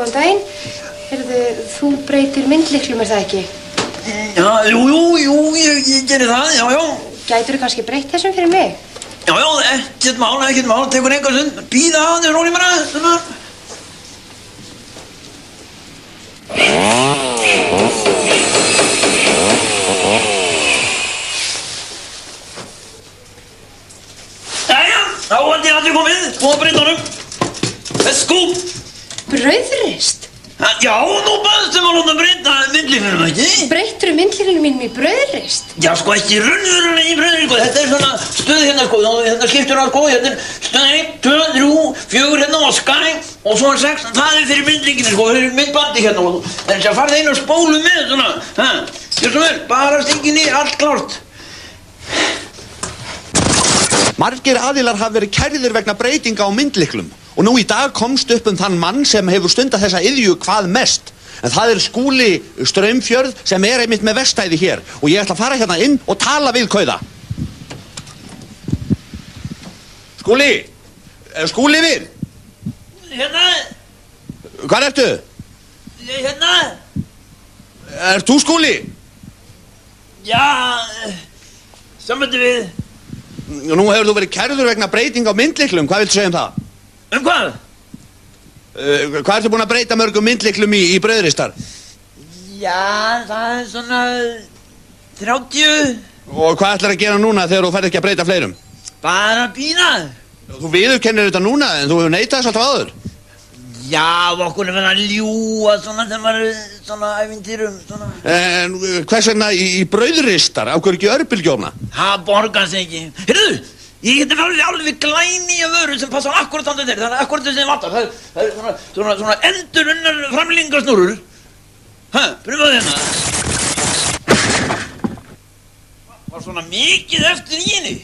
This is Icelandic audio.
góðan daginn. Heyrðu, þú breytir myndlyklum, það ekki? Já, jú, ég gerir það, já. Gætirðu kannski breytt þessum fyrir mig? Já, ekkert mál, tekur enga stund. Bíða aðeins, róli bara, svona. Jæja, þá held ég allir komið, búið að breyta honum. Let's go! Brauðrist? Já, nú baðstu að láta breyta myndlyklunum, ekki? Breyttirðu myndlyklunum mínum í brauðrist? Já, sko, ekki raunverulega í brauðrist, sko. Þetta svona stöð hérna, sko. Hérna skiptur það, sko. Hérna stöð 1, 2, 3, 4 hérna og skæ og svo 6. Það fyrir myndlyklunum, sko. Það myndbandi hérna. En þess að farið einu spólu með, svona. Gjör svo vel, bara stinginni, allt klárt. Margir aðilar hafa verið kærðir vegna breytinga á myndlyklum og nú í dag komst upp þann mann sem hefur stundað þessa iðju hvað mest. En það Skúli Straumfjörð sem einmitt með verkstæði hér og ég ætla að fara hérna inn og tala við kauða. Skúli! Skúli við! Hérna! Hvar ertu? Hérna! Ert þú Skúli? Já, sambandi við. Nú hefur þú verið kærður vegna breytinga á myndlyklum, hvað viltu segja um það? Um hvað? Hvað ertu búin að breyta mörgum myndlyklum í brauðristar? Já, það svona 30. Og hvað ætlar að gera núna þegar þú færð ekki að breyta fleirum? Bara bíða. Þú viðurkennir þetta núna en þú hefur neitað þess alltaf áður. Já, okkur verið að ljúga svona þegar maður svona ævintýrum svona. En hvers vegna í brauðristar? Á hverju ekki örbylgjófna? Það borgar sig ekki. Heyrðu, ég geti farið alveg glænýja vöru sem passar akkurat þannig þeir. Það er akkurat þessi vantar. Það er svona endurunnar framlengarsnúrur. Pröfaðu hérna. Var svona mikið eftir í henni.